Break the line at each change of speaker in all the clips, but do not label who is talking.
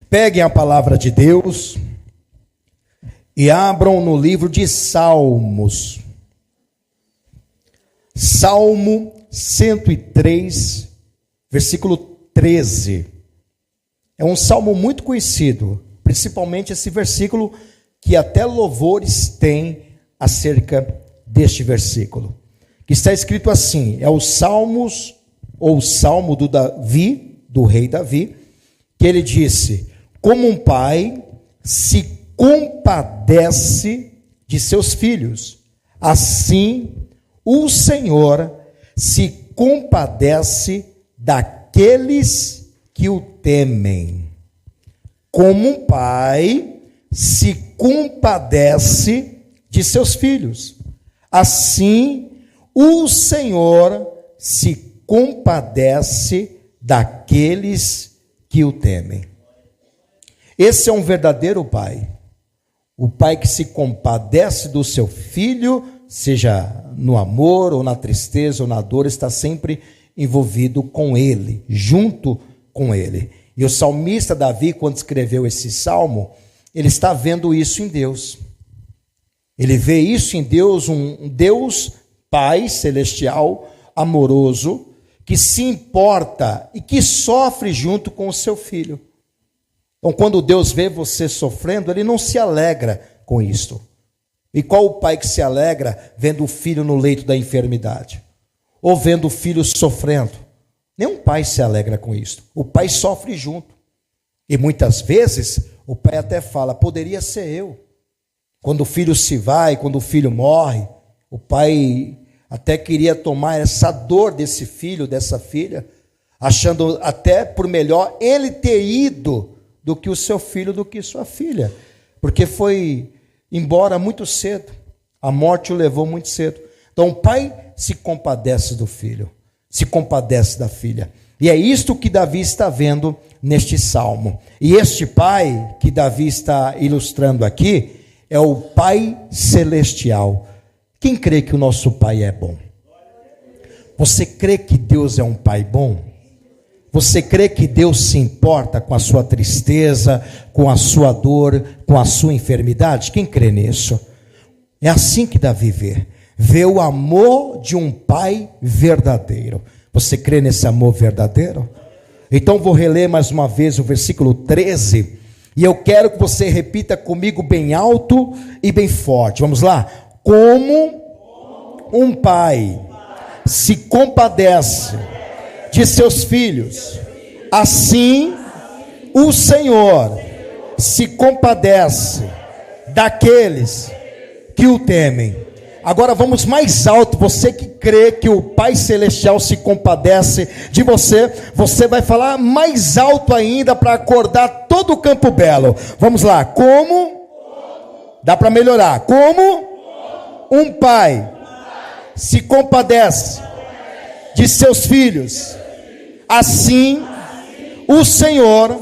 Peguem a palavra de Deus e abram no livro de Salmos. Salmo 103, versículo 13. É um salmo muito conhecido, principalmente esse versículo, que até louvores tem acerca deste versículo. Que está escrito assim, é o Salmos, ou o Salmo do Davi, do rei Davi, que ele disse: como um pai se compadece de seus filhos, assim o Senhor se compadece daqueles que o temem. Como um pai se compadece de seus filhos, assim o Senhor se compadece daqueles que o temem. Esse é um verdadeiro pai. O pai que se compadece do seu filho, seja no amor ou na tristeza ou na dor, está sempre envolvido com ele, junto com ele. E o salmista Davi, quando escreveu esse salmo, ele está vendo isso em Deus. Ele vê isso em Deus, um Deus Pai celestial, amoroso, que se importa e que sofre junto com o seu filho. Então, quando Deus vê você sofrendo, ele não se alegra com isto. E qual o pai que se alegra vendo o filho no leito da enfermidade? Ou vendo o filho sofrendo? Nenhum pai se alegra com isto. O pai sofre junto. E muitas vezes, o pai até fala, poderia ser eu. Quando o filho se vai, quando o filho morre, o pai até queria tomar essa dor desse filho, dessa filha, achando até por melhor ele ter ido do que o seu filho, do que sua filha, porque foi embora muito cedo, a morte o levou muito cedo. Então o pai se compadece do filho, se compadece da filha, e é isto que Davi está vendo neste salmo. E este pai que Davi está ilustrando aqui é o Pai Celestial. Quem crê que o nosso pai é bom? Você crê que Deus é um pai bom? Você crê que Deus se importa com a sua tristeza, com a sua dor, com a sua enfermidade? Quem crê nisso? É assim que Davi vê o amor de um pai verdadeiro. Você crê nesse amor verdadeiro? Então vou reler mais uma vez o versículo 13, e eu quero que você repita comigo bem alto e bem forte. Vamos lá? Como um pai se compadece de seus filhos, assim o Senhor se compadece daqueles que o temem. Agora vamos mais alto, você que crê que o Pai Celestial se compadece de você, você vai falar mais alto ainda para acordar todo o Campo Belo. Vamos lá, como? Dá para melhorar. Como um pai se compadece de seus filhos, assim o Senhor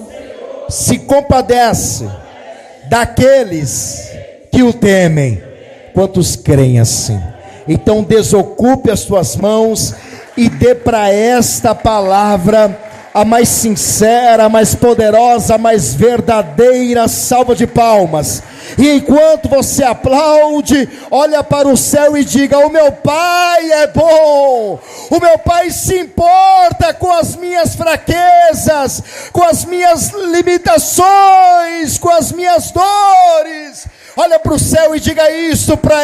se compadece daqueles que o temem. Quantos creem assim? Então desocupe as suas mãos e dê para esta palavra a mais sincera, a mais poderosa, a mais verdadeira salva de palmas. E enquanto você aplaude, olha para o céu e diga: o meu pai é bom, o meu pai se importa com as minhas fraquezas, com as minhas limitações, com as minhas dores. Olha para o céu e diga isso para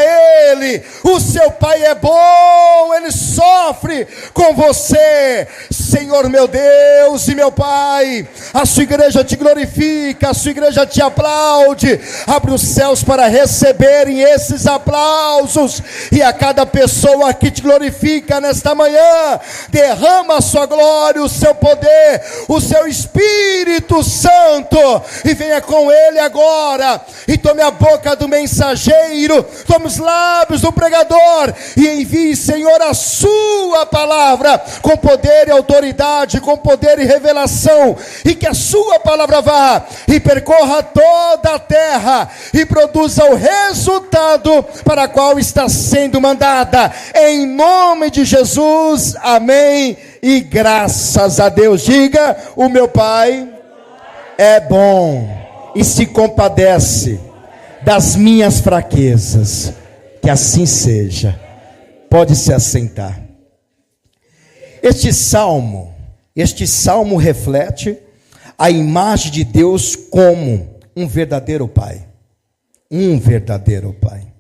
ele: o seu pai é bom, ele sofre com você. Senhor meu Deus e meu Pai, a sua igreja te glorifica, a sua igreja te aplaude. Abre os céus para receberem esses aplausos, e a cada pessoa que te glorifica nesta manhã, derrama a sua glória, o seu poder, o seu Espírito Santo, e venha com ele agora, e tome a boca do mensageiro, tome os lábios do pregador, e envie, Senhor, a sua palavra com poder e autoridade, com poder e revelação, e que a sua palavra vá e percorra toda a terra e produza o resultado para qual está sendo mandada, em nome de Jesus, amém e graças a Deus. Diga: o meu pai é bom e se compadece das minhas fraquezas. Que assim seja. Pode se assentar. Este salmo reflete a imagem de Deus como um verdadeiro Pai. Um verdadeiro Pai.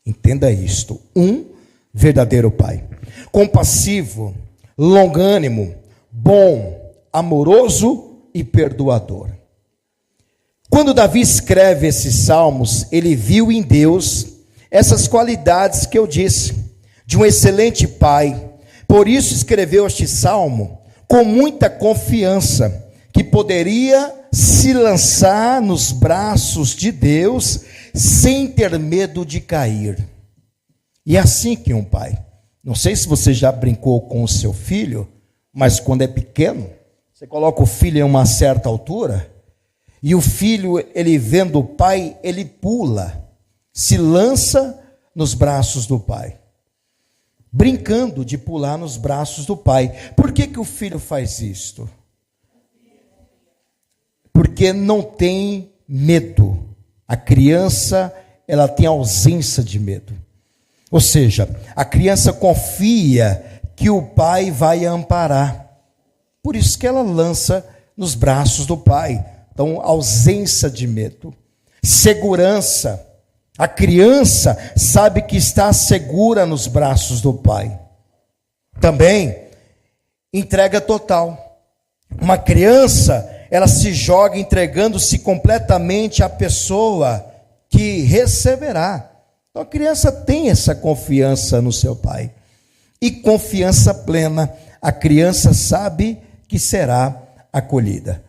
Entenda isto. Um verdadeiro Pai. Compassivo, longânimo, bom, amoroso e perdoador. Quando Davi escreve esses salmos, ele viu em Deus essas qualidades que eu disse, de um excelente pai. Por isso escreveu este salmo com muita confiança, que poderia se lançar nos braços de Deus sem ter medo de cair. E é assim que um pai, não sei se você já brincou com o seu filho, mas quando é pequeno, você coloca o filho em uma certa altura, e o filho, ele vendo o pai, ele pula, se lança nos braços do pai, brincando de pular nos braços do pai. Por que o filho faz isto? Porque não tem medo. A criança, ela tem ausência de medo. Ou seja, a criança confia que o pai vai amparar. Por isso que ela lança nos braços do pai. Então, ausência de medo. Segurança. A criança sabe que está segura nos braços do pai. Também, entrega total. Uma criança, ela se joga entregando-se completamente à pessoa que receberá. Então a criança tem essa confiança no seu pai. E confiança plena, a criança sabe que será acolhida.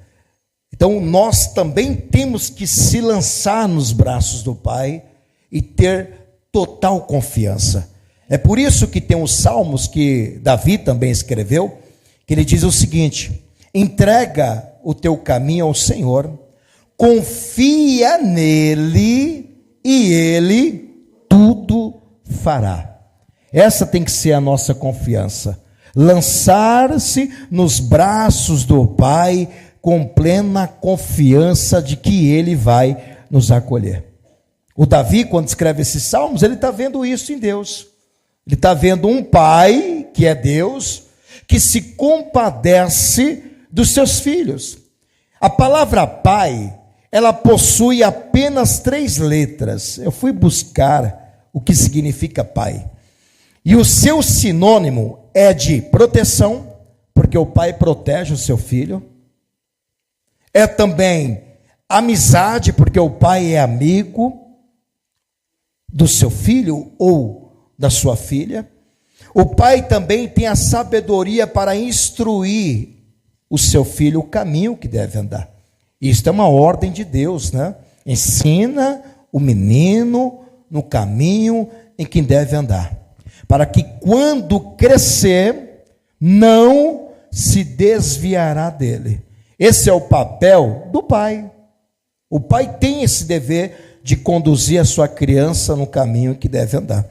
Então nós também temos que se lançar nos braços do pai e ter total confiança. É por isso que tem os salmos que Davi também escreveu, que ele diz o seguinte: entrega o teu caminho ao Senhor, confia nele e ele tudo fará. Essa tem que ser a nossa confiança. Lançar-se nos braços do Pai com plena confiança de que ele vai nos acolher. O Davi, quando escreve esses salmos, ele está vendo isso em Deus. Ele está vendo um pai, que é Deus, que se compadece dos seus filhos. A palavra pai, ela possui apenas 3 letras. Eu fui buscar o que significa pai. E o seu sinônimo é de proteção, porque o pai protege o seu filho. É também amizade, porque o pai é amigo do seu filho ou da sua filha. O pai também tem a sabedoria para instruir o seu filho o caminho que deve andar. Isso é uma ordem de Deus, né? Ensina o menino no caminho em que deve andar, para que quando crescer, não se desviará dele. Esse é o papel do pai. O pai tem esse dever de conduzir a sua criança no caminho que deve andar.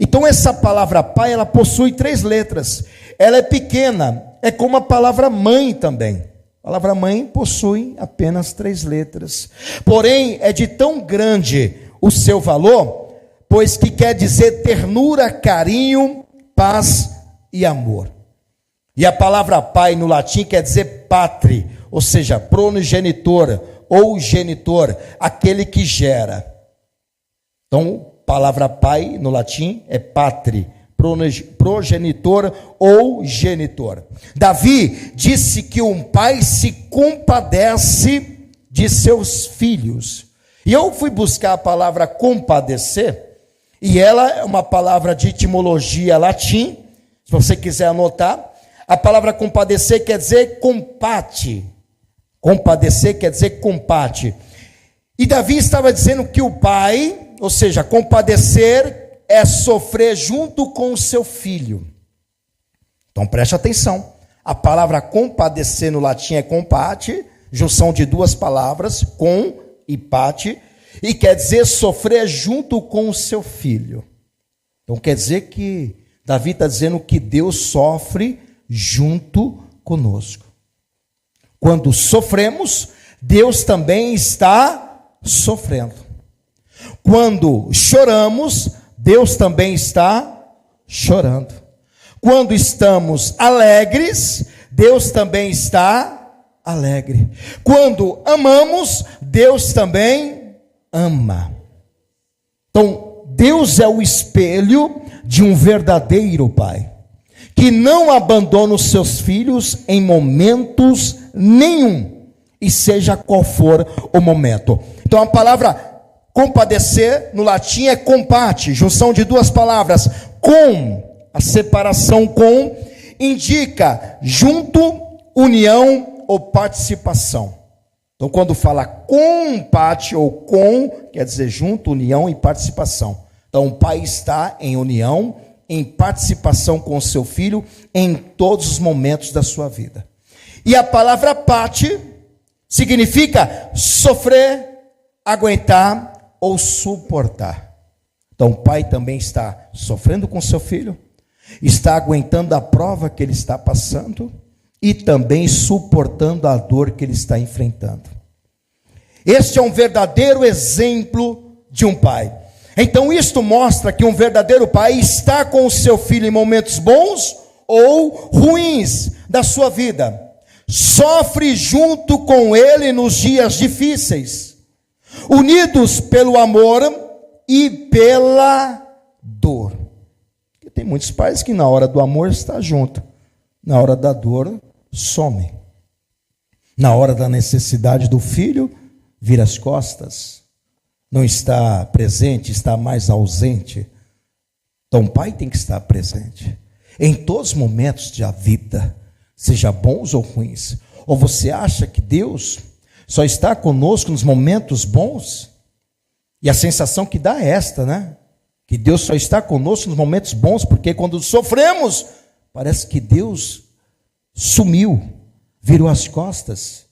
Então essa palavra pai, ela possui 3 letras. Ela é pequena, é como a palavra mãe também. A palavra mãe possui apenas 3 letras. Porém, é de tão grande o seu valor, pois que quer dizer ternura, carinho, paz e amor. E a palavra pai no latim quer dizer patri, ou seja, progenitor ou genitor, aquele que gera. Então, palavra pai no latim é patri, progenitor ou genitor. Davi disse que um pai se compadece de seus filhos. E eu fui buscar a palavra compadecer, e ela é uma palavra de etimologia latim. Se você quiser anotar, a palavra compadecer quer dizer compate. Compadecer quer dizer compate. E Davi estava dizendo que o pai, ou seja, compadecer é sofrer junto com o seu filho. Então preste atenção. A palavra compadecer no latim é compate, junção de 2 palavras, com e pate, e quer dizer sofrer junto com o seu filho. Então quer dizer que Davi está dizendo que Deus sofre junto conosco. Quando sofremos, Deus também está sofrendo. Quando choramos, Deus também está chorando. Quando estamos alegres, Deus também está alegre. Quando amamos, Deus também ama. Então, Deus é o espelho de um verdadeiro pai, que não abandona os seus filhos em momentos nenhum, e seja qual for o momento. Então, a palavra compadecer, no latim, é compate, junção de duas palavras. Com, a separação com, indica junto, união ou participação. Então, quando fala compate ou com, quer dizer junto, união e participação. Então, o pai está em união, em participação com o seu filho, em todos os momentos da sua vida. E a palavra pate significa sofrer, aguentar ou suportar. Então, o pai também está sofrendo com seu filho, está aguentando a prova que ele está passando e também suportando a dor que ele está enfrentando. Este é um verdadeiro exemplo de um pai. Então, isto mostra que um verdadeiro pai está com o seu filho em momentos bons ou ruins da sua vida. Sofre junto com ele nos dias difíceis, unidos pelo amor e pela dor. Porque tem muitos pais que na hora do amor está junto, na hora da dor some. Na hora da necessidade do filho, vira as costas, não está presente, está mais ausente. Então o pai tem que estar presente em todos os momentos da vida, seja bons ou ruins. Ou você acha que Deus só está conosco nos momentos bons? E a sensação que dá é esta, né? Que Deus só está conosco nos momentos bons, porque quando sofremos, parece que Deus sumiu, virou as costas,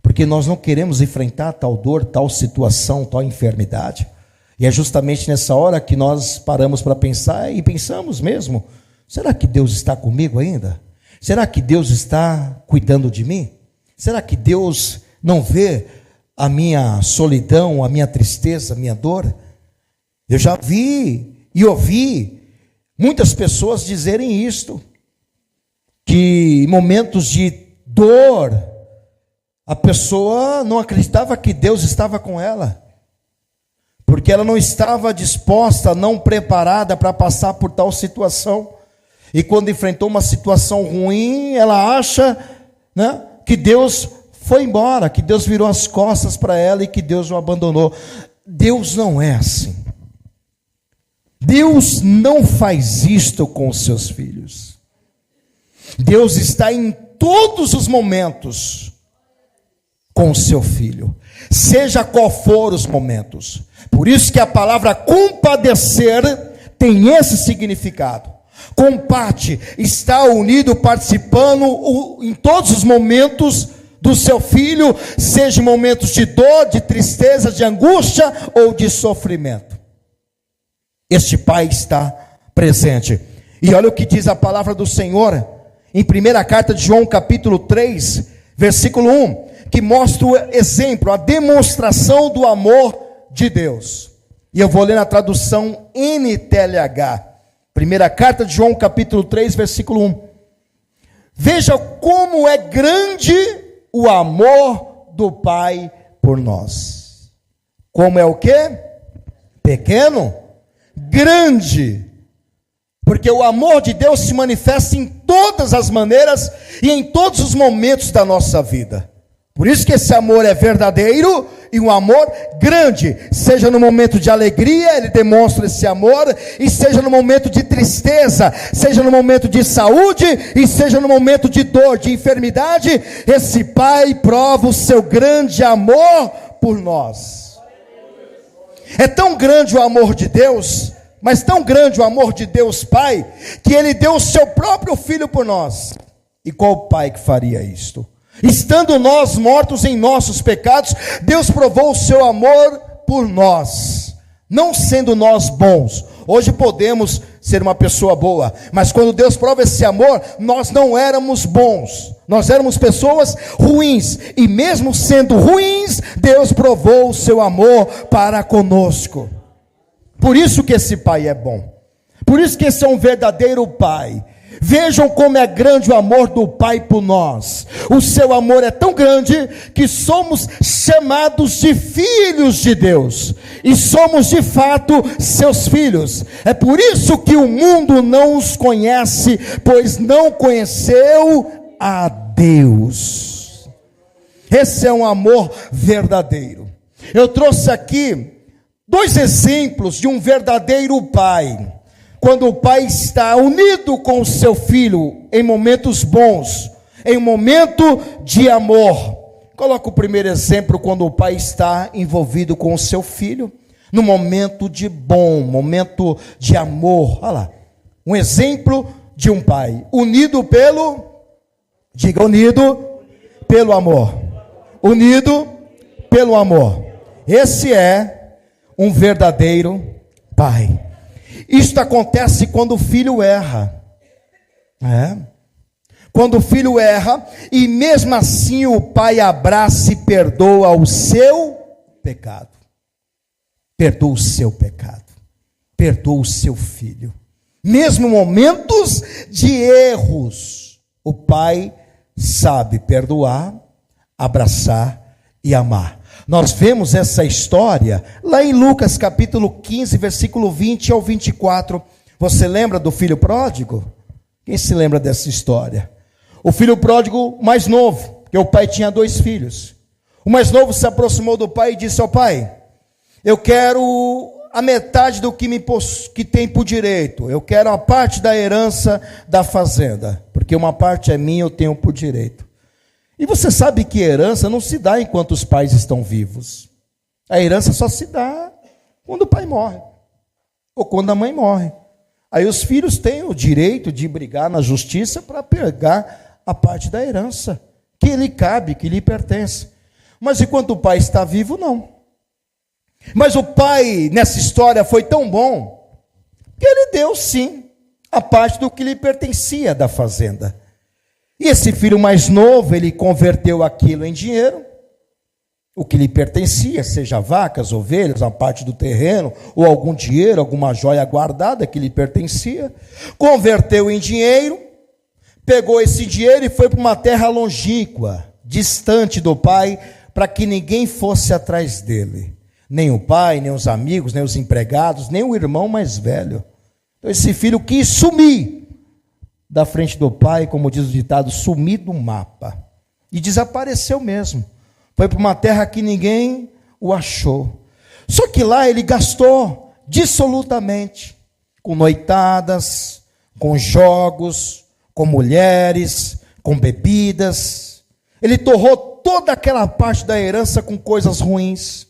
porque nós não queremos enfrentar tal dor, tal situação, tal enfermidade. E é justamente nessa hora que nós paramos para pensar, e pensamos mesmo: será que Deus está comigo ainda? Será que Deus está cuidando de mim? Será que Deus não vê a minha solidão, a minha tristeza, a minha dor? Eu já vi e ouvi muitas pessoas dizerem isto, que em momentos de dor, a pessoa não acreditava que Deus estava com ela, porque ela não estava disposta, não preparada para passar por tal situação. E quando enfrentou uma situação ruim, ela acha, né, que Deus foi embora, que Deus virou as costas para ela e que Deus o abandonou. Deus não é assim. Deus não faz isto com os seus filhos. Deus está em todos os momentos com o seu filho, seja qual for os momentos. Por isso que a palavra compadecer tem esse significado. Compate, está unido, participando em todos os momentos do seu filho, seja em momentos de dor, de tristeza, de angústia ou de sofrimento. Este pai está presente. E olha o que diz a palavra do Senhor em 1ª carta de João, capítulo 3, versículo 1, que mostra o exemplo, a demonstração do amor de Deus. E eu vou ler na tradução NTLH. 1ª carta de João, capítulo 3, versículo 1. Veja como é grande o amor do Pai por nós. Como é o quê? Pequeno? Grande. Porque o amor de Deus se manifesta em todas as maneiras e em todos os momentos da nossa vida. Por isso que esse amor é verdadeiro e um amor grande. Seja no momento de alegria, ele demonstra esse amor, e seja no momento de tristeza, seja no momento de saúde, e seja no momento de dor, de enfermidade, esse Pai prova o seu grande amor por nós. É tão grande o amor de Deus, mas tão grande o amor de Deus Pai, que ele deu o seu próprio Filho por nós. E qual pai que faria isto? Estando nós mortos em nossos pecados, Deus provou o seu amor por nós, não sendo nós bons. Hoje podemos ser uma pessoa boa, mas quando Deus prova esse amor, nós não éramos bons, nós éramos pessoas ruins, e mesmo sendo ruins, Deus provou o seu amor para conosco. Por isso que esse pai é bom, por isso que esse é um verdadeiro pai. Vejam como é grande o amor do Pai por nós. O seu amor é tão grande que somos chamados de filhos de Deus, e somos de fato seus filhos. É por isso que o mundo não os conhece, pois não conheceu a Deus. Esse é um amor verdadeiro. Eu trouxe aqui 2 exemplos de um verdadeiro pai. Quando o pai está unido com o seu filho em momentos bons, em um momento de amor. Coloca o primeiro exemplo, quando o pai está envolvido com o seu filho, no momento de bom, momento de amor. Olha lá, um exemplo de um pai unido pelo, diga unido pelo amor, unido pelo amor. Esse é um verdadeiro pai. Isto acontece quando o filho erra. Quando o filho erra, e mesmo assim o pai abraça e perdoa o seu pecado. Perdoa o seu pecado. Perdoa o seu filho. Mesmo em momentos de erros, o pai sabe perdoar, abraçar e amar. Nós vemos essa história lá em Lucas capítulo 15, versículo 20 ao 24. Você lembra do filho pródigo? Quem se lembra dessa história? O filho pródigo mais novo, porque o pai tinha 2 filhos. O mais novo se aproximou do pai e disse ao pai: eu quero a metade do que tem por direito. Eu quero a parte da herança da fazenda, porque uma parte é minha, eu tenho por direito. E você sabe que herança não se dá enquanto os pais estão vivos. A herança só se dá quando o pai morre, ou quando a mãe morre. Aí os filhos têm o direito de brigar na justiça para pegar a parte da herança, que lhe cabe, que lhe pertence. Mas enquanto o pai está vivo, não. Mas o pai, nessa história, foi tão bom, que ele deu sim a parte do que lhe pertencia da fazenda. E esse filho mais novo, ele converteu aquilo em dinheiro, o que lhe pertencia, seja vacas, ovelhas, uma parte do terreno, ou algum dinheiro, alguma joia guardada que lhe pertencia, converteu em dinheiro, pegou esse dinheiro e foi para uma terra longínqua, distante do pai, para que ninguém fosse atrás dele, nem o pai, nem os amigos, nem os empregados, nem o irmão mais velho. Então esse filho quis sumir da frente do pai, como diz o ditado, sumir do mapa, e desapareceu mesmo. Foi para uma terra que ninguém o achou. Só que lá ele gastou dissolutamente, com noitadas, com jogos, com mulheres, com bebidas. Ele torrou toda aquela parte da herança com coisas ruins.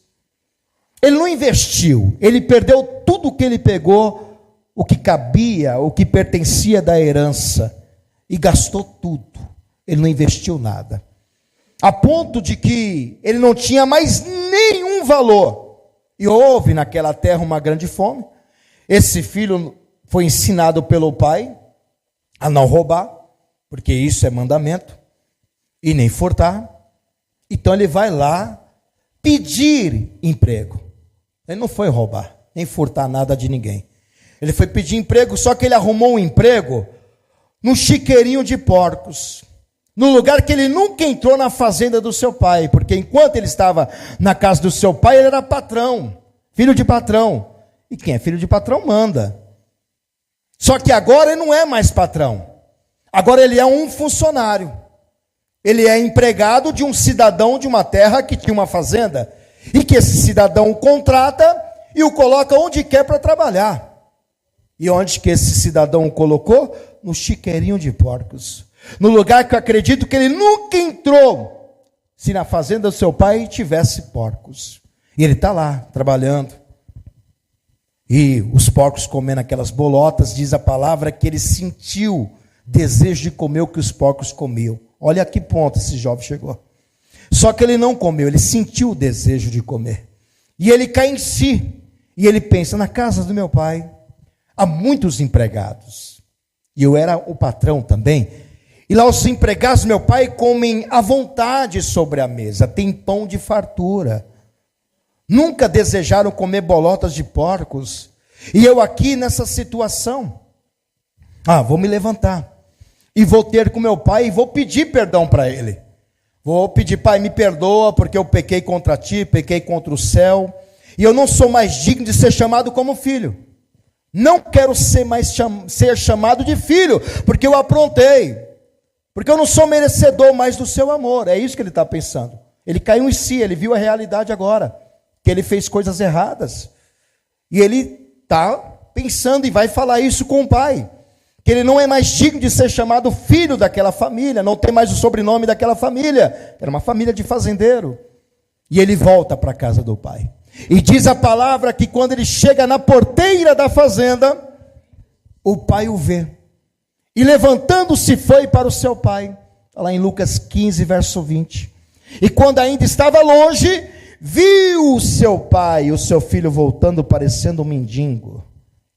Ele não investiu, ele perdeu tudo o que ele pegou, o que cabia, o que pertencia da herança, e gastou tudo. Ele não investiu nada, a ponto de que ele não tinha mais nenhum valor. E houve naquela terra uma grande fome. Esse filho foi ensinado pelo pai a não roubar, porque isso é mandamento, e nem furtar. Então ele vai lá pedir emprego. Ele não foi roubar, nem furtar nada de ninguém. Ele foi pedir emprego, só que ele arrumou um emprego num chiqueirinho de porcos, num lugar que ele nunca entrou na fazenda do seu pai, porque enquanto ele estava na casa do seu pai, ele era patrão, filho de patrão. E quem é filho de patrão manda. Só que agora ele não é mais patrão. Agora ele é um funcionário. Ele é empregado de um cidadão de uma terra que tinha uma fazenda, e que esse cidadão o contrata e o coloca onde quer para trabalhar. E onde que esse cidadão o colocou? No chiqueirinho de porcos. No lugar que eu acredito que ele nunca entrou, se na fazenda do seu pai tivesse porcos. E ele está lá, trabalhando. E os porcos comendo aquelas bolotas, diz a palavra que ele sentiu desejo de comer o que os porcos comiam. Olha a que ponto esse jovem chegou. Só que ele não comeu, ele sentiu o desejo de comer. E ele cai em si. E ele pensa, na casa do meu pai, há muitos empregados. E eu era o patrão também. E lá os empregados do meu pai comem à vontade sobre a mesa, tem pão de fartura. Nunca desejaram comer bolotas de porcos. E eu aqui nessa situação. Vou me levantar. E vou ter com meu pai e vou pedir perdão para ele. Vou pedir: pai, me perdoa porque eu pequei contra ti, pequei contra o céu. E eu não sou mais digno de ser chamado como filho. Não quero ser chamado de filho, porque eu aprontei. Porque eu não sou merecedor mais do seu amor. É isso que ele está pensando. Ele caiu em si, ele viu a realidade agora. Que ele fez coisas erradas. E ele está pensando e vai falar isso com o pai. Que ele não é mais digno de ser chamado filho daquela família. Não tem mais o sobrenome daquela família. Era uma família de fazendeiro. E ele volta para a casa do pai. E diz a palavra que quando ele chega na porteira da fazenda, o pai o vê. E levantando-se foi para o seu pai. Está lá em Lucas 15, verso 20. E quando ainda estava longe, viu o seu pai, o seu filho voltando parecendo um mendigo,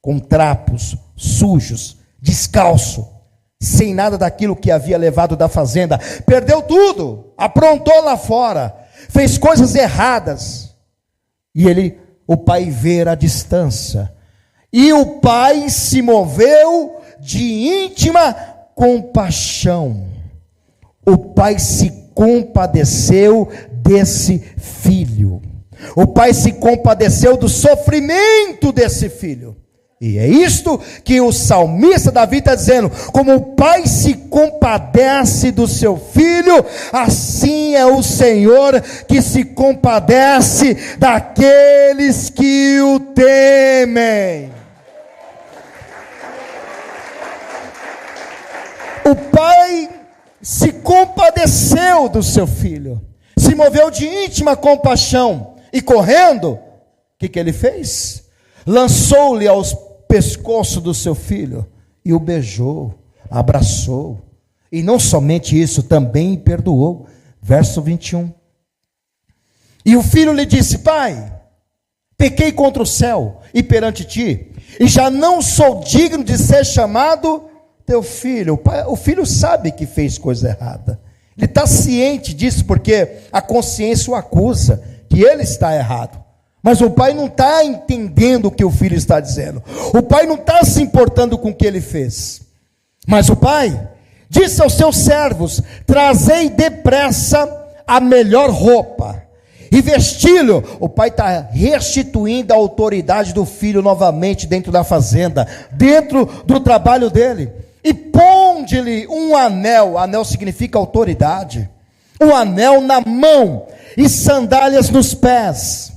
com trapos sujos, descalço, sem nada daquilo que havia levado da fazenda. Perdeu tudo, aprontou lá fora, fez coisas erradas. E o pai vê à distância. E o pai se moveu de íntima compaixão. O pai se compadeceu desse filho. O pai se compadeceu do sofrimento desse filho. E é isto que o salmista Davi está dizendo: como o pai se compadece do seu filho, assim é o Senhor que se compadece daqueles que o temem. O pai se compadeceu do seu filho, se moveu de íntima compaixão, e correndo, o que ele fez? Lançou-lhe aos pescoço do seu filho, e o beijou, abraçou, e não somente isso, também perdoou. Verso 21. E o filho lhe disse: pai, pequei contra o céu e perante ti, e já não sou digno de ser chamado teu filho. O filho sabe que fez coisa errada, ele está ciente disso, porque a consciência o acusa, que ele está errado. Mas o pai não está entendendo o que o filho está dizendo. O pai não está se importando com o que ele fez. Mas o pai disse aos seus servos: trazei depressa a melhor roupa e vesti-lo. O pai está restituindo a autoridade do filho novamente dentro da fazenda, dentro do trabalho dele. E ponde-lhe um anel. Anel significa autoridade. Um anel na mão e sandálias nos pés.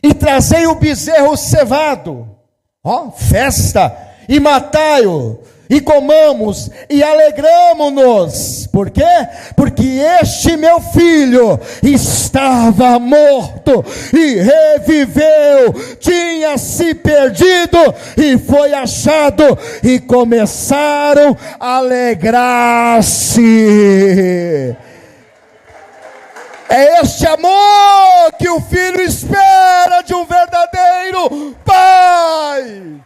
E trazei o bezerro cevado, festa, e matai-o, e comamos, e alegramo-nos. Por quê? Porque este meu filho estava morto, e reviveu, tinha se perdido, e foi achado, e começaram a alegrar-se. É este amor que o filho espera de um verdadeiro pai.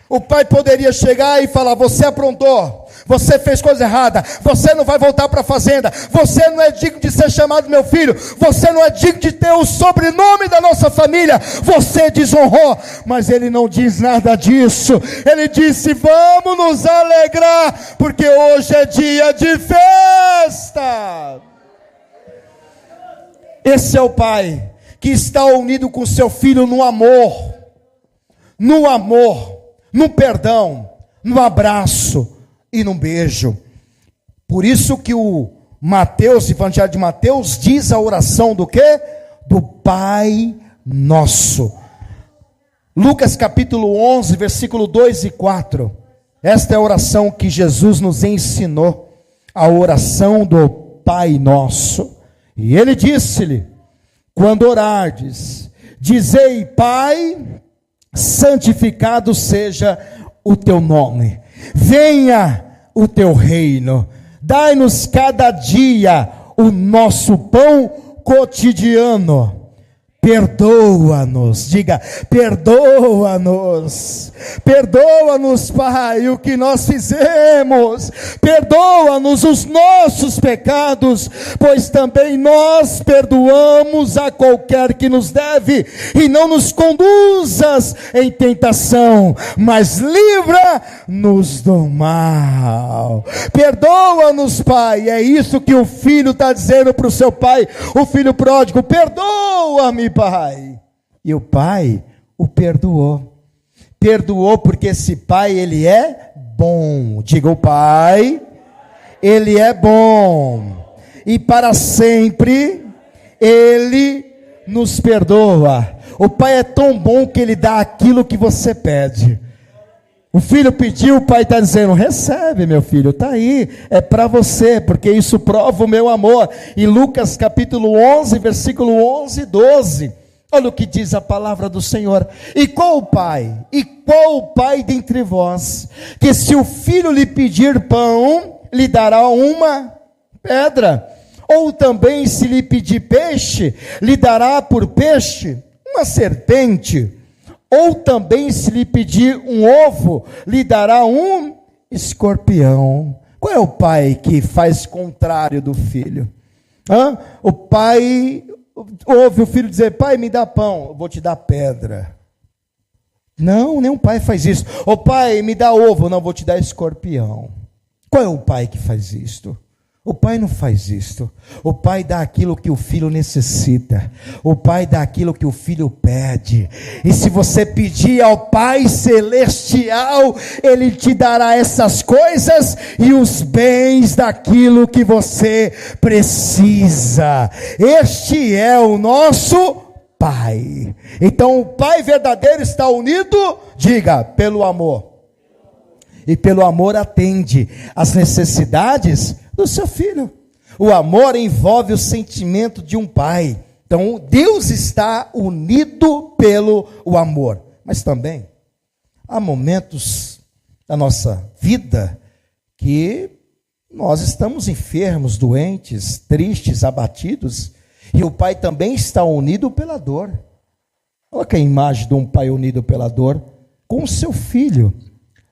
O pai poderia chegar e falar: você aprontou, você fez coisa errada, você não vai voltar para a fazenda, você não é digno de ser chamado meu filho, você não é digno de ter o sobrenome da nossa família, você desonrou. Mas ele não diz nada disso. Ele disse: vamos nos alegrar, porque hoje é dia de festa. Esse é o pai que está unido com seu filho no amor, no perdão, no abraço e no beijo. Por isso que o Evangelho de Mateus diz a oração do quê? Do Pai Nosso. Lucas capítulo 11, versículo 2 e 4. Esta é a oração que Jesus nos ensinou, a oração do Pai Nosso. E ele disse-lhe: quando orardes, dizei: Pai, santificado seja o teu nome, venha o teu reino, dai-nos cada dia o nosso pão cotidiano, Perdoa-nos, diga, perdoa-nos, perdoa-nos, Pai, o que nós fizemos, perdoa-nos os nossos pecados, pois também nós perdoamos a qualquer que nos deve, e não nos conduzas em tentação, mas livra-nos do mal. Perdoa-nos, Pai. É isso que o filho está dizendo para o seu pai, o filho pródigo: perdoa-me, Pai. E o pai o perdoou. Perdoou porque esse pai, ele é bom. Diga: o pai, ele é bom. E para sempre ele nos perdoa. O pai é tão bom que ele dá aquilo que você pede. O filho pediu, o pai está dizendo: recebe, meu filho, está aí, é para você, porque isso prova o meu amor. Em Lucas capítulo 11, versículo 11 e 12, olha o que diz a palavra do Senhor: e qual o pai dentre vós, que se o filho lhe pedir pão, lhe dará uma pedra? Ou também se lhe pedir peixe, lhe dará por peixe uma serpente? Ou também se lhe pedir um ovo, lhe dará um escorpião? Qual é o pai que faz contrário do filho? O pai ouve o filho dizer: pai, me dá pão, eu vou te dar pedra. Não, nenhum pai faz isso. O pai, me dá ovo, não, vou te dar escorpião. Qual é o pai que faz isto? O pai não faz isto. O pai dá aquilo que o filho necessita. O pai dá aquilo que o filho pede. E se você pedir ao Pai Celestial, Ele te dará essas coisas e os bens daquilo que você precisa. Este é o nosso Pai. Então o Pai verdadeiro está unido, diga, pelo amor. E pelo amor atende às necessidades do seu filho. O amor envolve o sentimento de um pai. Então Deus está unido pelo o amor. Mas também há momentos da nossa vida que nós estamos enfermos, doentes, tristes, abatidos, e o pai também está unido pela dor. Olha que a imagem de um pai unido pela dor com o seu filho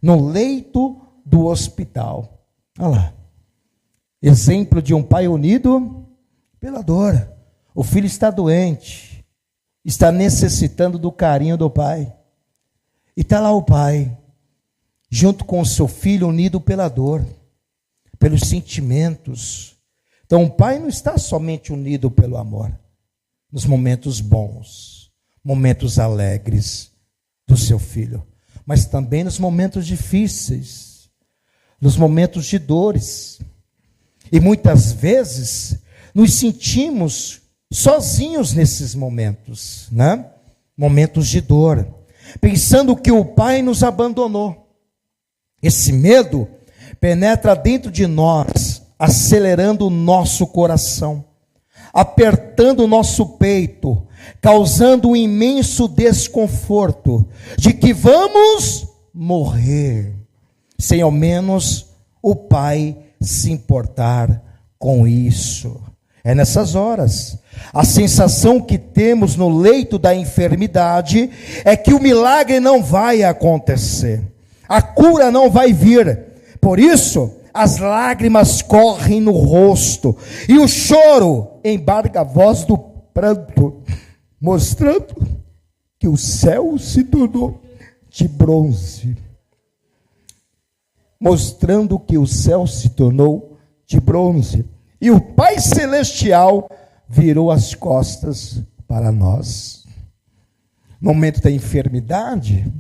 no leito do hospital. Olha lá. Exemplo de um pai unido pela dor. O filho está doente, está necessitando do carinho do pai. E está lá o pai, junto com o seu filho, unido pela dor, pelos sentimentos. Então o pai não está somente unido pelo amor, nos momentos bons, momentos alegres do seu filho, mas também nos momentos difíceis, nos momentos de dores. E muitas vezes nos sentimos sozinhos nesses momentos, né? Momentos de dor, pensando que o pai nos abandonou. Esse medo penetra dentro de nós, acelerando o nosso coração, apertando o nosso peito, causando um imenso desconforto de que vamos morrer, sem ao menos o pai se importar com isso. É nessas horas, a sensação que temos no leito da enfermidade é que o milagre não vai acontecer, a cura não vai vir. Por isso, as lágrimas correm no rosto e o choro embarga a voz do pranto, mostrando que o céu se tornou de bronze. Mostrando que o céu se tornou de bronze. E o Pai Celestial virou as costas para nós. No momento da enfermidade,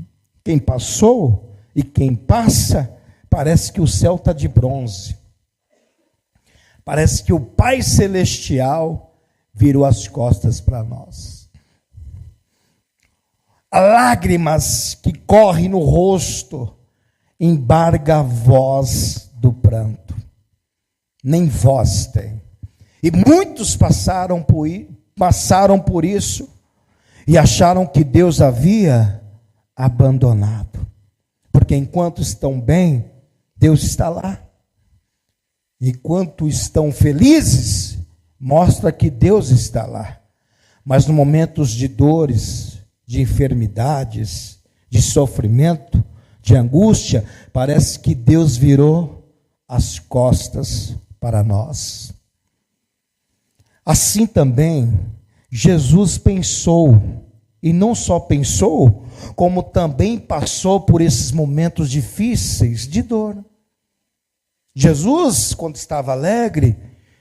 quem passou e quem passa, parece que o céu está de bronze. Parece que o Pai Celestial virou as costas para nós. Lágrimas que correm no rosto embarga a voz do pranto. Nem voz tem. E muitos passaram por isso e acharam que Deus havia abandonado. Porque enquanto estão bem, Deus está lá. Enquanto estão felizes, mostra que Deus está lá. Mas nos momentos de dores, de enfermidades, de sofrimento, de angústia, parece que Deus virou as costas para nós. Assim também, Jesus pensou, e não só pensou, como também passou por esses momentos difíceis de dor. Jesus, quando estava alegre,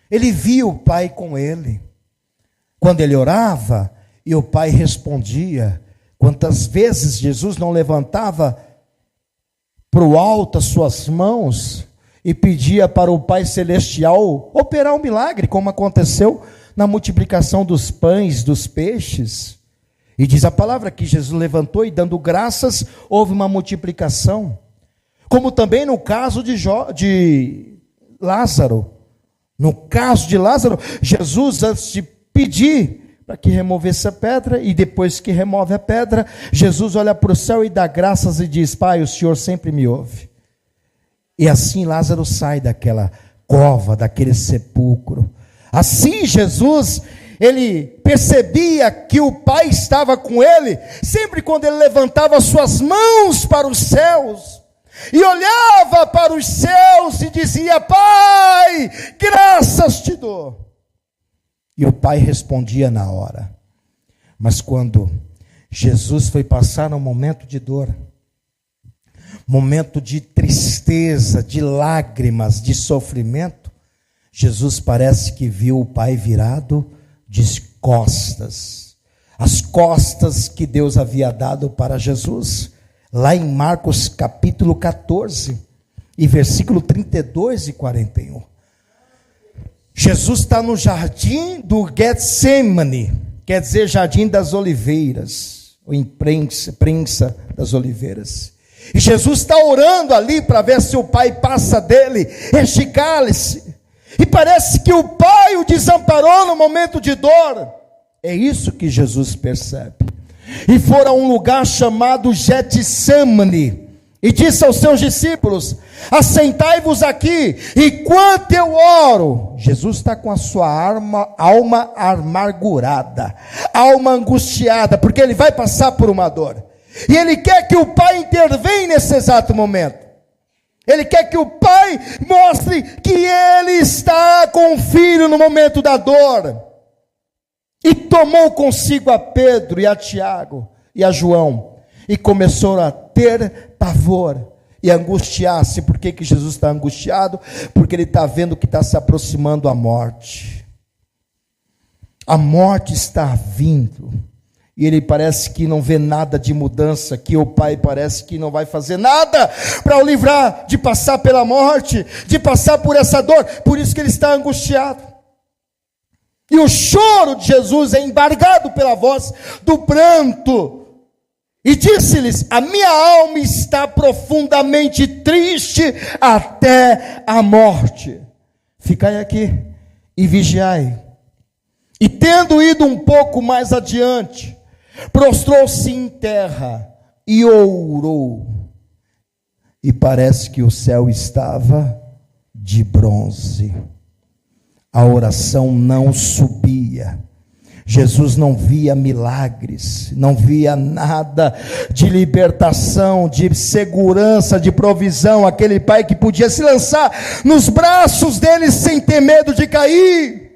ele via o Pai com ele. Quando ele orava, e o Pai respondia. Quantas vezes Jesus não levantava para o alto as suas mãos e pedia para o Pai Celestial operar um milagre, como aconteceu na multiplicação dos pães, dos peixes. E diz a palavra que Jesus levantou e dando graças, houve uma multiplicação. Como também no caso de Lázaro. No caso de Lázaro, Jesus, antes de pedir para que removesse a pedra, e depois que remove a pedra, Jesus olha para o céu e dá graças e diz: Pai, o Senhor sempre me ouve. E assim Lázaro sai daquela cova, daquele sepulcro. Assim Jesus, ele percebia que o Pai estava com ele, sempre quando ele levantava suas mãos para os céus, e olhava para os céus e dizia: Pai, graças te dou. E o Pai respondia na hora. Mas quando Jesus foi passar um momento de dor, momento de tristeza, de lágrimas, de sofrimento, Jesus parece que viu o Pai virado de costas. As costas que Deus havia dado para Jesus. Lá em Marcos capítulo 14, e versículo 32 e 41. Jesus está no jardim do Getsemane, quer dizer jardim das oliveiras, ou prensa das oliveiras. E Jesus está orando ali para ver se o Pai passa dele este cálice. E parece que o Pai o desamparou no momento de dor. É isso que Jesus percebe. E foram a um lugar chamado Getsemane, e disse aos seus discípulos: assentai-vos aqui, enquanto eu oro. Jesus está com a sua alma amargurada, alma angustiada, porque ele vai passar por uma dor, e ele quer que o Pai intervenha nesse exato momento. Ele quer que o Pai mostre que ele está com o Filho no momento da dor. E tomou consigo a Pedro e a Tiago e a João, e começou a ter pavor e angustiar-se. Por que Jesus está angustiado? Porque ele está vendo que está se aproximando a morte. A morte está vindo, e ele parece que não vê nada de mudança, que o Pai parece que não vai fazer nada para o livrar de passar pela morte, de passar por essa dor. Por isso que ele está angustiado. E o choro de Jesus é embargado pela voz do pranto. E disse-lhes: a minha alma está profundamente triste até a morte. Ficai aqui e vigiai. E tendo ido um pouco mais adiante, prostrou-se em terra e orou. E parece que o céu estava de bronze. A oração não subia. Jesus não via milagres, não via nada de libertação, de segurança, de provisão. Aquele Pai que podia se lançar nos braços dele sem ter medo de cair.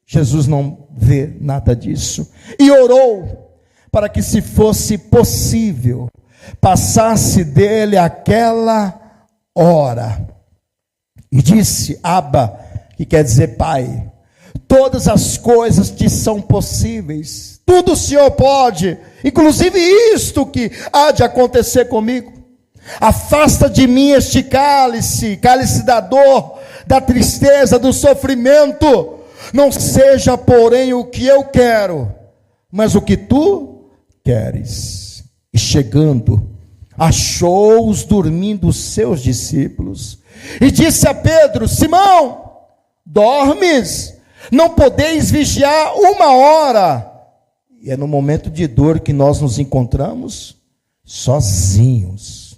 Jesus não vê nada disso. E orou para que, se fosse possível, passasse dele aquela hora. E disse: Abba, que quer dizer Pai, todas as coisas te são possíveis, tudo o Senhor pode, inclusive isto que há de acontecer comigo. Afasta de mim este cálice, cálice da dor, da tristeza, do sofrimento. Não seja, porém, o que eu quero, mas o que tu queres. E chegando, achou-os dormindo os seus discípulos, e disse a Pedro: Simão, dormes? Não podeis vigiar uma hora? E é no momento de dor que nós nos encontramos sozinhos.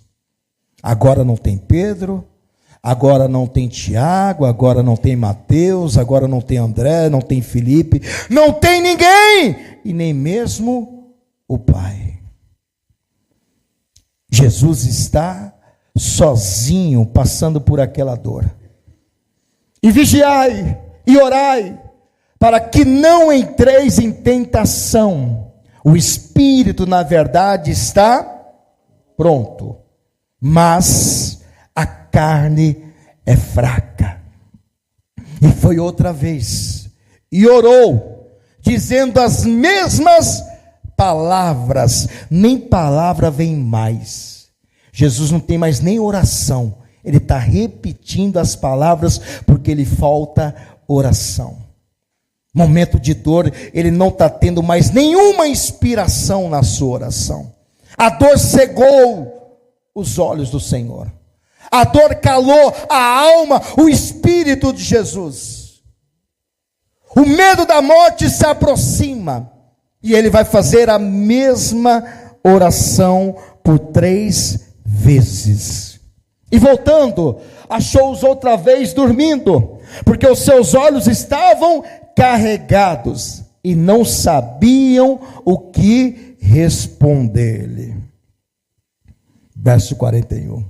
Agora não tem Pedro, agora não tem Tiago, agora não tem Mateus, agora não tem André, não tem Felipe, não tem ninguém. e nem mesmo o Pai. Jesus está sozinho passando por aquela dor. E vigiai e orai, para que não entreis em tentação. O espírito, na verdade, está pronto, mas a carne é fraca. E foi outra vez, e orou, dizendo as mesmas palavras. Nem palavra vem mais. Jesus não tem mais nem oração. Ele está repetindo as palavras, porque lhe falta oração. Momento de dor, ele não está tendo mais nenhuma inspiração na sua oração. A dor cegou os olhos do Senhor. A dor calou a alma, o espírito de Jesus. O medo da morte se aproxima. E ele vai fazer a mesma oração por 3 vezes. E voltando, achou-os outra vez dormindo, porque os seus olhos estavam carregados e não sabiam o que responder-lhe. Verso 41.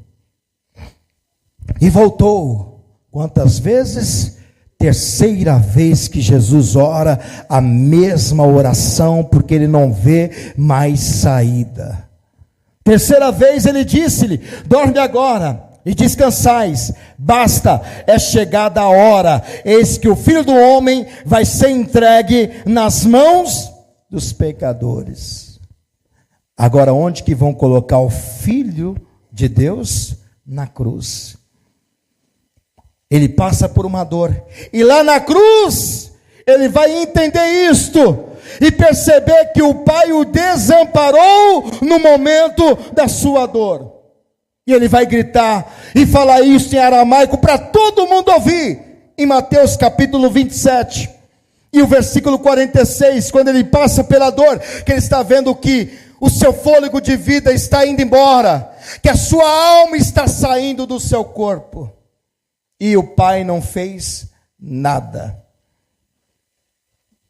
E voltou, quantas vezes? Terceira vez que Jesus ora a mesma oração, porque ele não vê mais saída. Terceira vez ele disse-lhe: dorme agora e descansais, basta, é chegada a hora, eis que o Filho do Homem vai ser entregue nas mãos dos pecadores. Agora, onde que vão colocar o Filho de Deus? Na cruz. Ele passa por uma dor, e lá na cruz, ele vai entender isto, e perceber que o Pai o desamparou no momento da sua dor. E ele vai gritar e falar isso em aramaico para todo mundo ouvir, em Mateus capítulo 27, e o versículo 46, quando ele passa pela dor, que ele está vendo que o seu fôlego de vida está indo embora, que a sua alma está saindo do seu corpo, e o Pai não fez nada.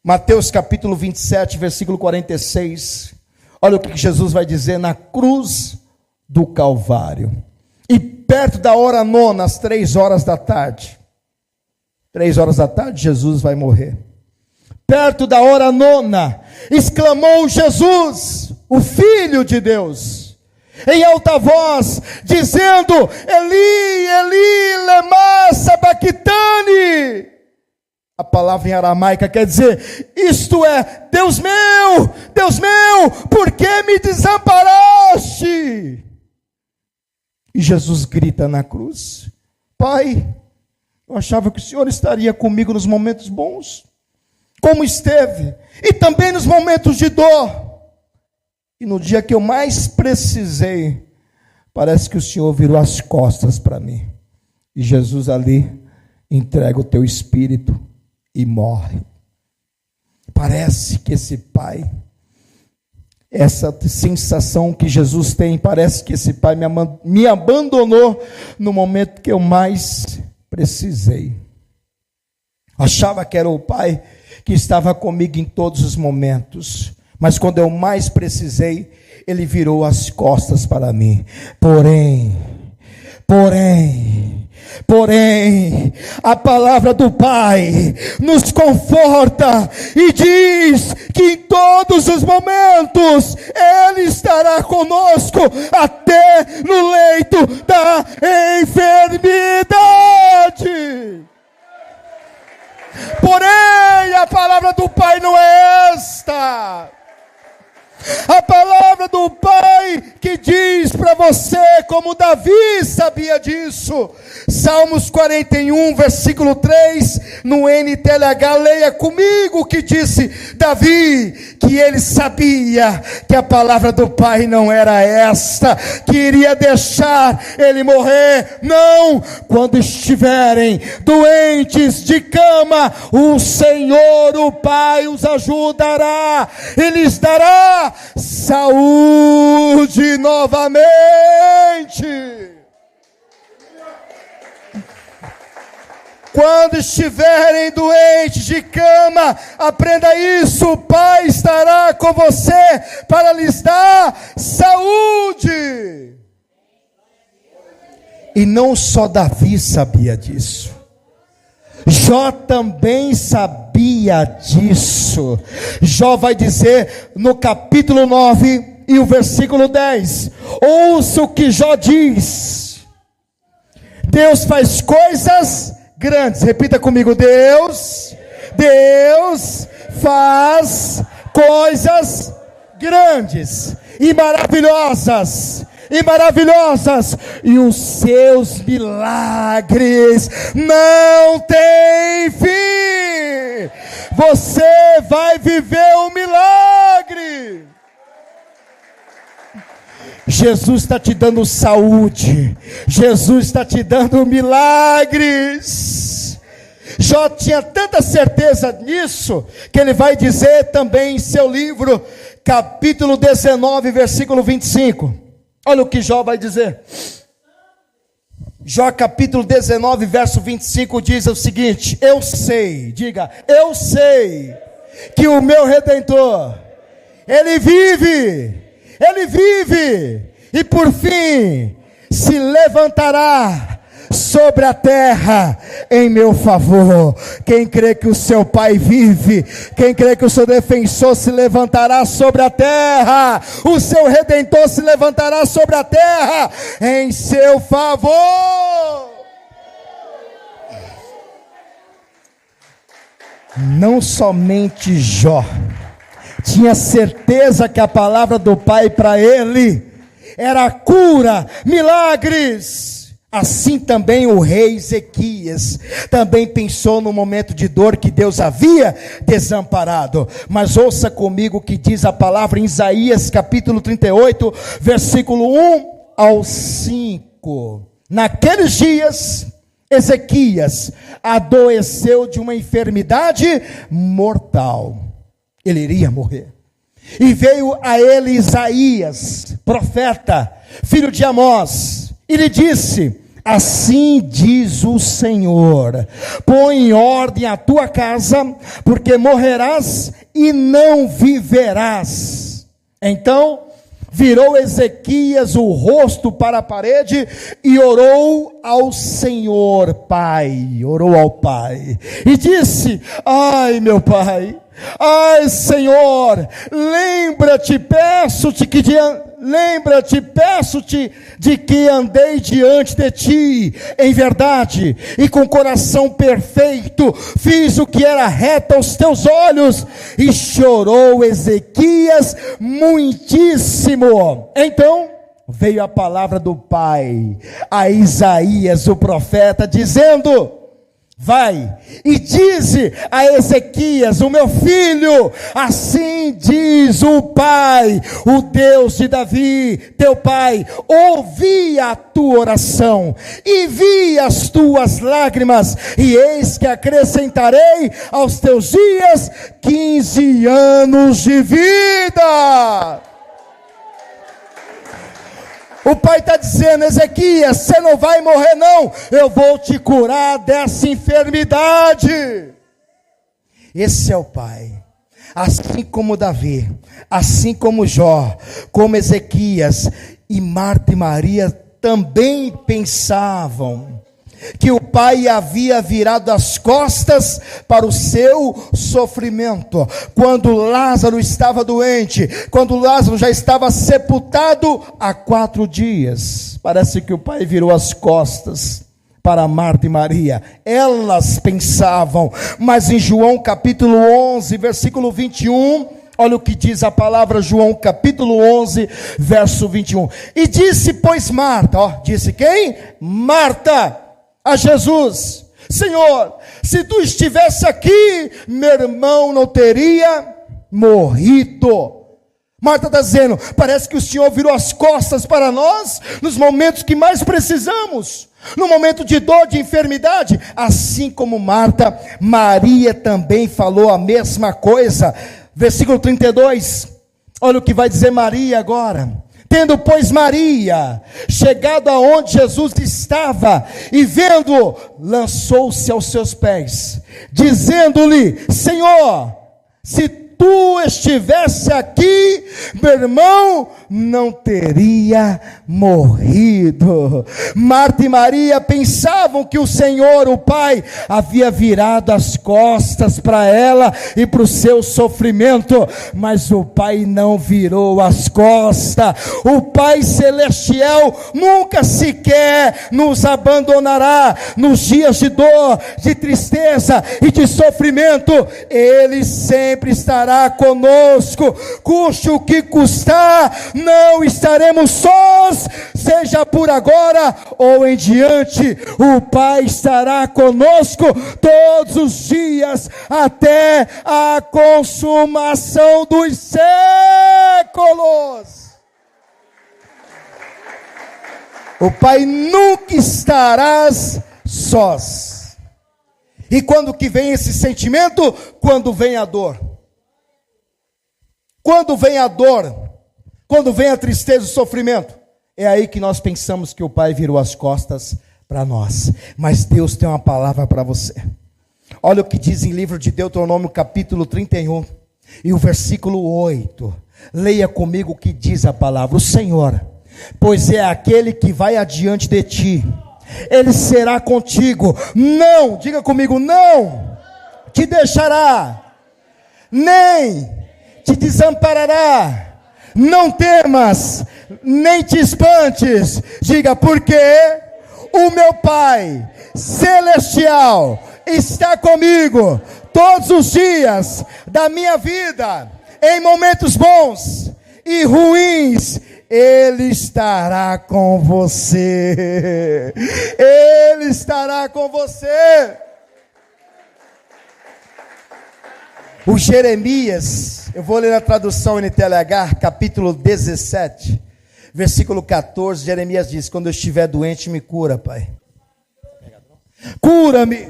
Mateus capítulo 27, versículo 46, olha o que Jesus vai dizer na cruz do Calvário. E perto da hora nona, às 3 horas da tarde, 3 horas da tarde, Jesus vai morrer. Perto da hora nona, exclamou Jesus, o Filho de Deus, em alta voz, dizendo: Eli, Eli, lema sabachthani. A palavra em aramaica quer dizer, isto é, Deus meu, por que me desamparaste? E Jesus grita na cruz: Pai, eu achava que o Senhor estaria comigo nos momentos bons, como esteve, e também nos momentos de dor. E no dia que eu mais precisei, parece que o Senhor virou as costas para mim. E Jesus ali entrega o teu espírito e morre. Parece que esse Pai, essa sensação que Jesus tem, parece que esse Pai me abandonou no momento que eu mais precisei. Achava que era o Pai que estava comigo em todos os momentos, mas quando eu mais precisei, ele virou as costas para mim. Porém, a palavra do Pai nos conforta e diz que em todos os momentos Ele estará conosco até no leito da enfermidade. Porém, a palavra do Pai não é esta. A palavra do Pai que diz para você, como Davi sabia disso, Salmos 41, versículo 3, no NTLH, leia comigo, que disse Davi, que ele sabia que a palavra do Pai não era esta, que iria deixar ele morrer. Não, quando estiverem doentes de cama, o Senhor, o Pai, os ajudará, Ele lhes dará saúde novamente. Quando estiverem doentes de cama, aprenda isso: o Pai estará estar com você para lhes dar saúde. E não só Davi sabia disso, Jó também sabia disso. Jó vai dizer no capítulo 9 e o versículo 10, ouça o que Jó diz: Deus faz coisas grandes. Repita comigo: Deus faz coisas grandes e maravilhosas, e os seus milagres não têm fim. Você vai viver um milagre. Jesus está te dando saúde, Jesus está te dando milagres. Jó tinha tanta certeza nisso, que ele vai dizer também em seu livro, capítulo 19, versículo 25. Olha o que Jó vai dizer. Jó capítulo 19, verso 25 diz o seguinte: eu sei, diga, eu sei que o meu Redentor, ele vive, e por fim se levantará sobre a terra em meu favor. Quem crê que o seu Pai vive, quem crê que o seu defensor se levantará sobre a terra, o seu Redentor se levantará sobre a terra em seu favor. Não somente Jó tinha certeza que a palavra do Pai para ele era cura, milagres. Assim também o rei Ezequias também pensou no momento de dor que Deus havia desamparado. Mas ouça comigo o que diz a palavra em Isaías capítulo 38, versículo 1 ao 5. Naqueles dias, Ezequias adoeceu de uma enfermidade mortal. Ele iria morrer. E veio a ele Isaías, profeta, filho de Amós, e lhe disse: assim diz o Senhor, põe em ordem a tua casa, porque morrerás e não viverás. Então virou Ezequias o rosto para a parede e orou ao Senhor Pai, orou ao Pai, e disse: ai meu Pai, ai Senhor, lembra-te, peço-te de que andei diante de ti em verdade e com coração perfeito, fiz o que era reto aos teus olhos. E chorou Ezequias muitíssimo. Então veio a palavra do Pai a Isaías o profeta, dizendo: vai e dize a Ezequias, o meu filho, assim diz o Pai, o Deus de Davi, teu pai, ouvi a tua oração, e vi as tuas lágrimas, e eis que acrescentarei aos teus dias 15 anos de vida. O Pai está dizendo: Ezequias, você não vai morrer não, eu vou te curar dessa enfermidade. Esse é o Pai. Assim como Davi, assim como Jó, como Ezequias, e Marta e Maria também pensavam que o Pai havia virado as costas para o seu sofrimento. Quando Lázaro estava doente, quando Lázaro já estava sepultado há 4 dias, parece que o Pai virou as costas para Marta e Maria. Elas pensavam, mas em João capítulo 11, versículo 21, olha o que diz a palavra, João capítulo 11, verso 21. E disse, pois Marta, disse quem? Marta, a Jesus: Senhor, se tu estivesse aqui, meu irmão não teria morrido. Marta está dizendo: parece que o Senhor virou as costas para nós, nos momentos que mais precisamos, no momento de dor, de enfermidade. Assim como Marta, Maria também falou a mesma coisa. Versículo 32, olha o que vai dizer Maria agora. Tendo, pois, Maria chegado aonde Jesus estava, e vendo, lançou-se aos seus pés, dizendo-lhe: Senhor, se tu estivesse aqui, meu irmão não teria morrido. Marta e Maria pensavam que o Senhor, o Pai, havia virado as costas para ela e para o seu sofrimento, mas o Pai não virou as costas. O Pai Celestial nunca sequer nos abandonará nos dias de dor, de tristeza e de sofrimento. Ele sempre estará conosco, custe o que custar, não estaremos sós, seja por agora ou em diante. O Pai estará conosco todos os dias até a consumação dos séculos. O Pai nunca estarás sós. E quando que vem esse sentimento? Quando vem a dor. Quando vem a dor, quando vem a tristeza e o sofrimento, é aí que nós pensamos que o Pai virou as costas para nós. Mas Deus tem uma palavra para você. Olha o que diz em livro de Deuteronômio capítulo 31 e o versículo 8. Leia comigo o que diz a palavra. O Senhor, pois é aquele que vai adiante de ti, Ele será contigo, não, diga comigo, não te deixará, nem te desamparará. Não temas, nem te espantes. Diga, porque o meu Pai Celestial está comigo todos os dias da minha vida, em momentos bons e ruins. Ele estará com você. Ele estará com você. O Jeremias, eu vou ler a tradução NTLH, capítulo 17, versículo 14, Jeremias diz: quando eu estiver doente, me cura, Pai. Cura-me,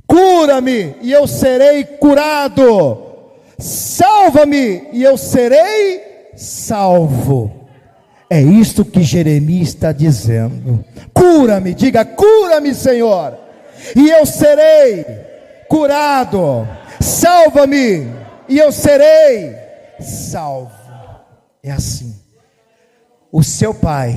cura-me, e eu serei curado. Salva-me, e eu serei salvo. É isto que Jeremias está dizendo. Cura-me, diga, cura-me, Senhor, e eu serei curado. Salva-me, e eu serei salvo. É assim. O seu Pai,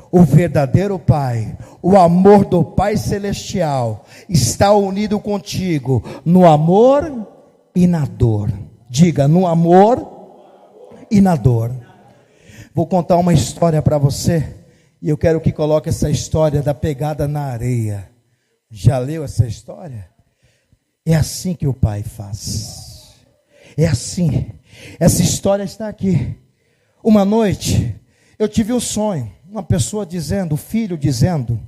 o verdadeiro Pai, o amor do Pai Celestial, está unido contigo no amor e na dor. Diga, no amor e na dor. Vou contar uma história para você, e eu quero que coloque essa história da pegada na areia. Já leu essa história? É assim que o Pai faz. É assim. Essa história está aqui. Uma noite, eu tive um sonho. Uma pessoa dizendo, o filho dizendo: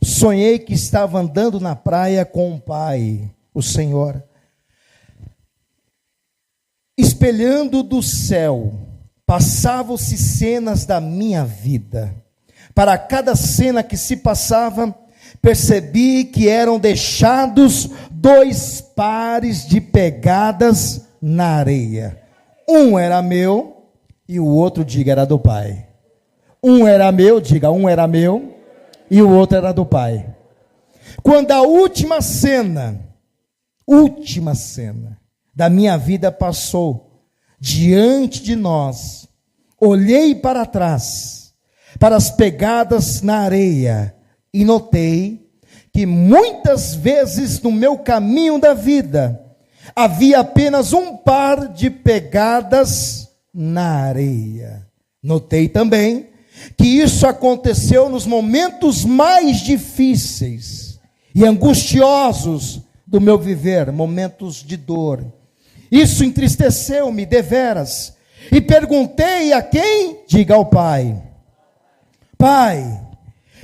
sonhei que estava andando na praia com o Pai, o Senhor, espelhando do céu, passavam-se cenas da minha vida. Para cada cena que se passava, percebi que eram deixados 2 pares de pegadas na areia. Um era meu e o outro, diga, era do Pai. Um era meu, diga, um era meu e o outro era do Pai. Quando a última cena da minha vida passou diante de nós, olhei para trás, para as pegadas na areia, e notei que muitas vezes no meu caminho da vida, havia apenas um par de pegadas na areia. Notei também que isso aconteceu nos momentos mais difíceis e angustiosos do meu viver, momentos de dor. Isso entristeceu-me deveras, e perguntei a quem? Diga ao Pai: Pai,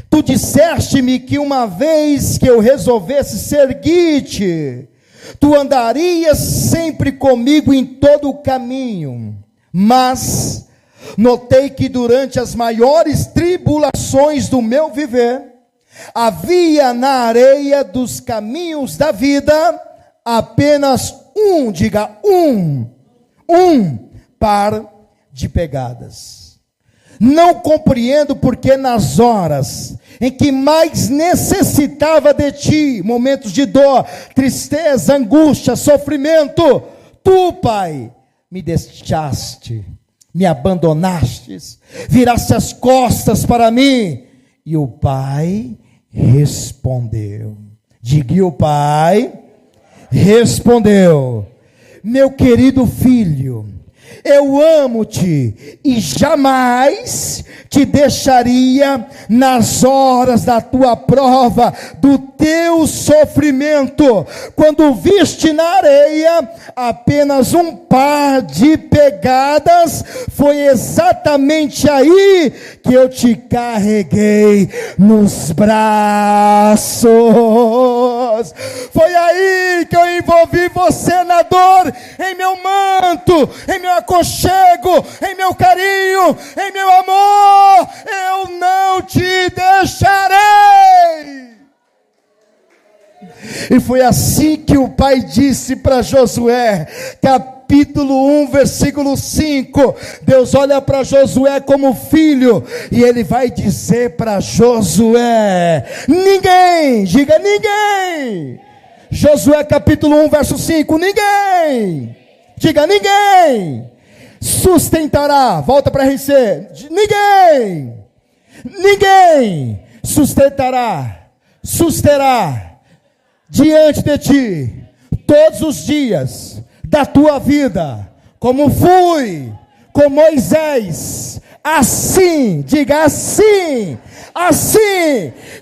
tu disseste-me que uma vez que eu resolvesse seguir-te, tu andarias sempre comigo em todo o caminho. Mas notei que durante as maiores tribulações do meu viver, havia na areia dos caminhos da vida apenas um par de pegadas. Não compreendo porque nas horas em que mais necessitava de ti, momentos de dor, tristeza, angústia, sofrimento, Tu, Pai, me deixaste, me abandonastes, viraste as costas para mim. E o pai respondeu. Diga, e o pai respondeu: meu querido filho, eu amo-te e jamais te deixaria nas horas da tua prova, do teu sofrimento. Quando viste na areia apenas um par de pegadas, foi exatamente aí que eu te carreguei nos braços. Foi aí que eu envolvi você na dor, em meu manto, em meu aconchego, em meu carinho, em meu amor. Eu não te deixarei. E foi assim que o pai disse para Josué, capítulo 1, versículo 5. Deus olha para Josué como filho, e ele vai dizer para Josué: ninguém, diga ninguém. Josué capítulo 1, verso 5, ninguém, diga ninguém, sustentará, volta para RC, ninguém sustentará diante de ti todos os dias da tua vida, como fui com Moisés, assim, diga assim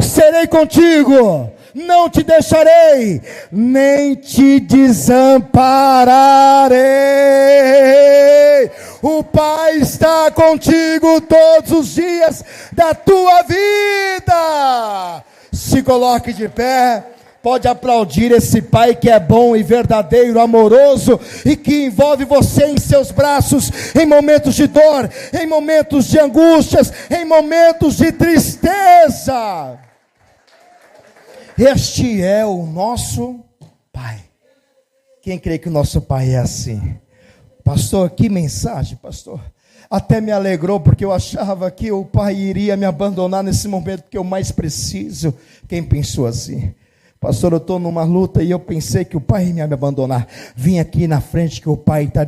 serei contigo. Não te deixarei, nem te desampararei. O Pai está contigo todos os dias da tua vida. Se coloque de pé. Pode aplaudir esse Pai que é bom e verdadeiro, amoroso, e que envolve você em seus braços, em momentos de dor, em momentos de angústias, em momentos de tristeza. Este é o nosso Pai. Quem crê que o nosso Pai é assim? Pastor, que mensagem, pastor. Até me alegrou, porque eu achava que o Pai iria me abandonar nesse momento que eu mais preciso. Quem pensou assim? Pastor, eu estou numa luta e eu pensei que o Pai ia me abandonar. Vim aqui na frente que o Pai está